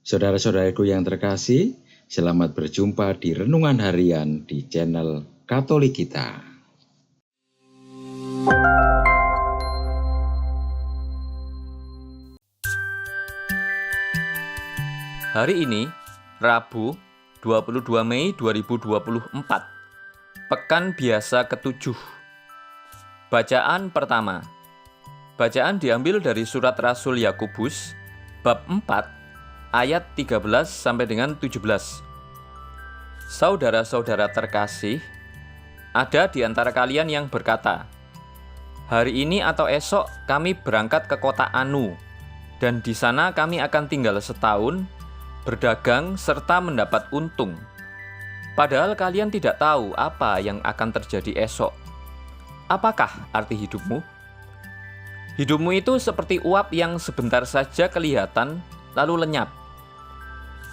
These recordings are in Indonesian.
Saudara-saudaraku yang terkasih, selamat berjumpa di Renungan Harian di channel Katolik kita. Hari ini, Rabu, 22 Mei 2024, Pekan Biasa ke-7. Bacaan pertama. Bacaan diambil dari surat Rasul Yakobus, bab 4, ayat 13 sampai dengan 17. Saudara-saudara terkasih, ada di antara kalian yang berkata, "Hari ini atau esok kami berangkat ke kota Anu, dan di sana kami akan tinggal setahun, berdagang serta mendapat untung." Padahal kalian tidak tahu apa yang akan terjadi esok. Apakah arti hidupmu? Hidupmu itu seperti uap yang sebentar saja kelihatan lalu lenyap.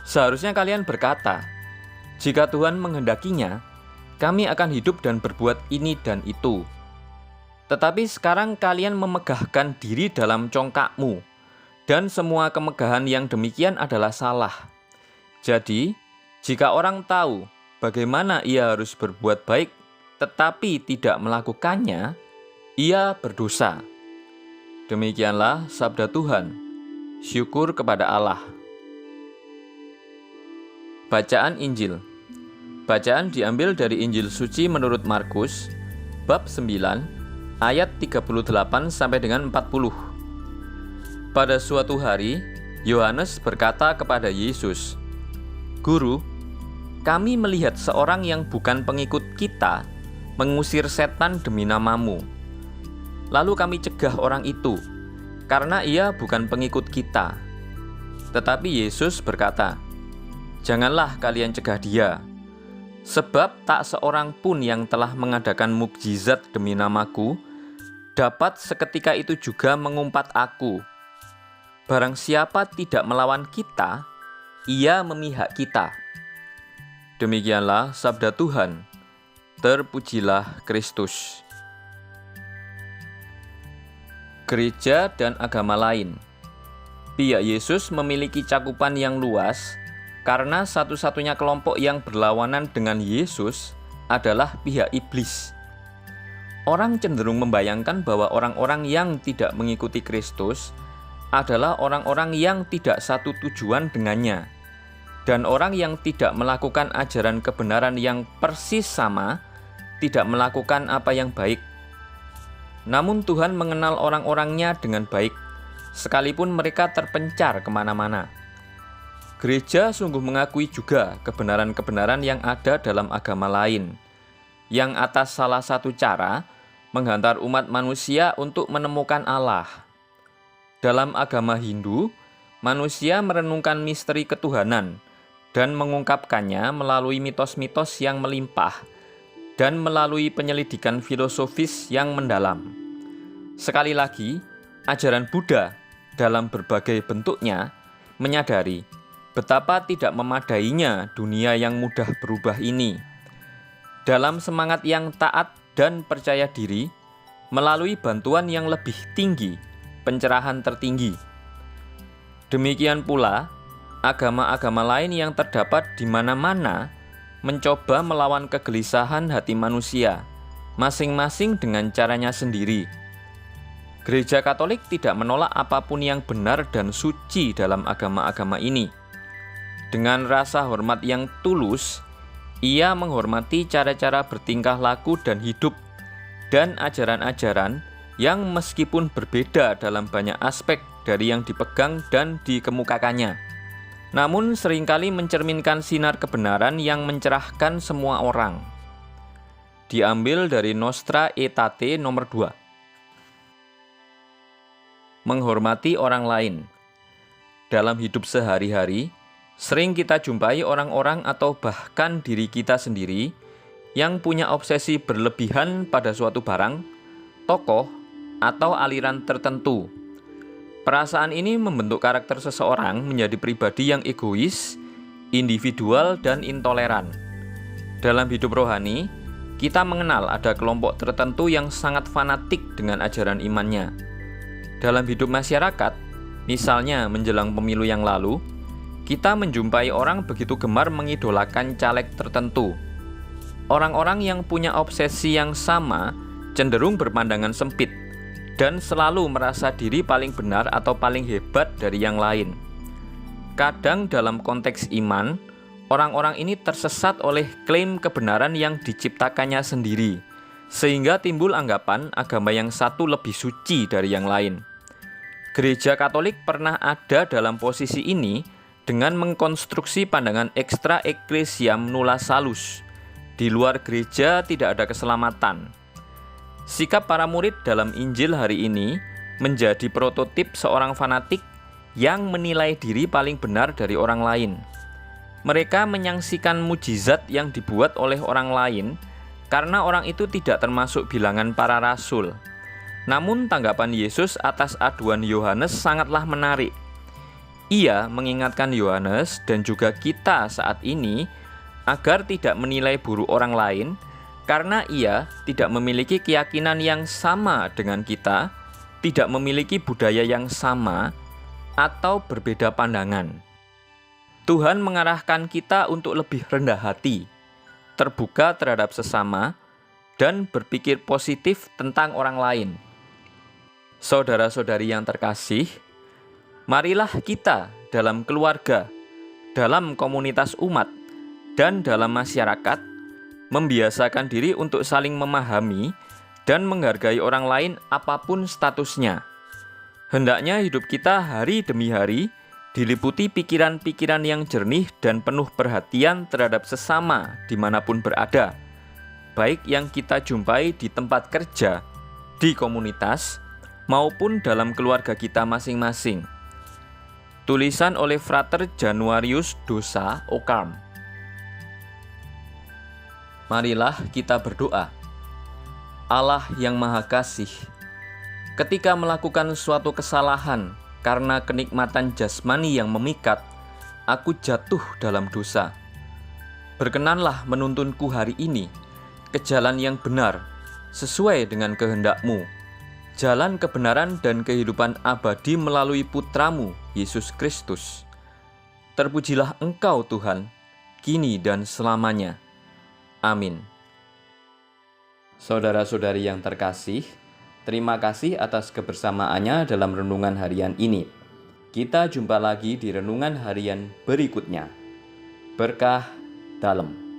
Seharusnya kalian berkata, "Jika Tuhan menghendakinya, kami akan hidup dan berbuat ini dan itu." Tetapi sekarang kalian memegahkan diri dalam congkakmu, dan semua kemegahan yang demikian adalah salah. Jadi, jika orang tahu bagaimana ia harus berbuat baik tetapi tidak melakukannya, ia berdosa. Demikianlah sabda Tuhan. Syukur kepada Allah. Bacaan Injil. Bacaan diambil dari Injil suci menurut Markus, bab 9, ayat 38 sampai dengan 40. Pada suatu hari, Yohanes berkata kepada Yesus, "Guru, kami melihat seorang yang bukan pengikut kita mengusir setan demi namamu. Lalu kami cegah orang itu, karena ia bukan pengikut kita." Tetapi Yesus berkata, "Janganlah kalian cegah dia, sebab tak seorang pun yang telah mengadakan mukjizat demi namaku dapat seketika itu juga mengumpat aku. Barang siapa tidak melawan kita, ia memihak kita." Demikianlah sabda Tuhan. Terpujilah Kristus. Gereja dan agama lain. Pihak Yesus memiliki cakupan yang luas karena satu-satunya kelompok yang berlawanan dengan Yesus adalah pihak iblis. Orang cenderung membayangkan bahwa orang-orang yang tidak mengikuti Kristus adalah orang-orang yang tidak satu tujuan dengannya, dan orang yang tidak melakukan ajaran kebenaran yang persis sama tidak melakukan apa yang baik. Namun Tuhan mengenal orang-orangnya dengan baik, sekalipun mereka terpencar kemana-mana. Gereja sungguh mengakui juga kebenaran-kebenaran yang ada dalam agama lain, yang atas salah satu cara menghantar umat manusia untuk menemukan Allah. Dalam agama Hindu, manusia merenungkan misteri ketuhanan dan mengungkapkannya melalui mitos-mitos yang melimpah dan melalui penyelidikan filosofis yang mendalam. Sekali lagi, ajaran Buddha dalam berbagai bentuknya menyadari betapa tidak memadainya dunia yang mudah berubah ini. Dalam semangat yang taat dan percaya diri, melalui bantuan yang lebih tinggi, pencerahan tertinggi. Demikian pula, agama-agama lain yang terdapat di mana-mana mencoba melawan kegelisahan hati manusia, masing-masing dengan caranya sendiri. Gereja Katolik tidak menolak apapun yang benar dan suci dalam agama-agama ini. Dengan rasa hormat yang tulus, ia menghormati cara-cara bertingkah laku dan hidup, dan ajaran-ajaran yang meskipun berbeda dalam banyak aspek dari yang dipegang dan dikemukakannya, namun seringkali mencerminkan sinar kebenaran yang mencerahkan semua orang. Diambil dari Nostra Aetate nomor 2. Menghormati orang lain. Dalam hidup sehari-hari, sering kita jumpai orang-orang atau bahkan diri kita sendiri yang punya obsesi berlebihan pada suatu barang, tokoh, atau aliran tertentu. Perasaan ini membentuk karakter seseorang menjadi pribadi yang egois, individual, dan intoleran. Dalam hidup rohani, kita mengenal ada kelompok tertentu yang sangat fanatik dengan ajaran imannya. Dalam hidup masyarakat, misalnya menjelang pemilu yang lalu, kita menjumpai orang begitu gemar mengidolakan caleg tertentu. Orang-orang yang punya obsesi yang sama cenderung berpandangan sempit dan selalu merasa diri paling benar atau paling hebat dari yang lain. Kadang dalam konteks iman, orang-orang ini tersesat oleh klaim kebenaran yang diciptakannya sendiri, sehingga timbul anggapan agama yang satu lebih suci dari yang lain. Gereja Katolik pernah ada dalam posisi ini dengan mengkonstruksi pandangan extra ecclesiam nulla salus. Di luar gereja tidak ada keselamatan. Sikap para murid dalam Injil hari ini menjadi prototip seorang fanatik yang menilai diri paling benar dari orang lain. Mereka menyaksikan mujizat yang dibuat oleh orang lain karena orang itu tidak termasuk bilangan para rasul. Namun tanggapan Yesus atas aduan Yohanes sangatlah menarik. Ia mengingatkan Yohanes dan juga kita saat ini agar tidak menilai buruk orang lain karena ia tidak memiliki keyakinan yang sama dengan kita, tidak memiliki budaya yang sama, atau berbeda pandangan. Tuhan mengarahkan kita untuk lebih rendah hati, terbuka terhadap sesama, dan berpikir positif tentang orang lain. Saudara-saudari yang terkasih, marilah kita dalam keluarga, dalam komunitas umat, dan dalam masyarakat membiasakan diri untuk saling memahami dan menghargai orang lain apapun statusnya. Hendaknya hidup kita hari demi hari diliputi pikiran-pikiran yang jernih dan penuh perhatian terhadap sesama dimanapun berada, baik yang kita jumpai di tempat kerja, di komunitas, maupun dalam keluarga kita masing-masing. Tulisan oleh Frater Januarius Dosa Occam. Marilah kita berdoa. Allah yang Maha Kasih, ketika melakukan suatu kesalahan karena kenikmatan jasmani yang memikat, aku jatuh dalam dosa. Berkenanlah menuntunku hari ini ke jalan yang benar, sesuai dengan kehendak-Mu, jalan kebenaran dan kehidupan abadi melalui Putramu, Yesus Kristus. Terpujilah Engkau Tuhan, kini dan selamanya. Amin. Saudara-saudari yang terkasih, terima kasih atas kebersamaannya dalam renungan harian ini. Kita jumpa lagi di renungan harian berikutnya. Berkah dalam.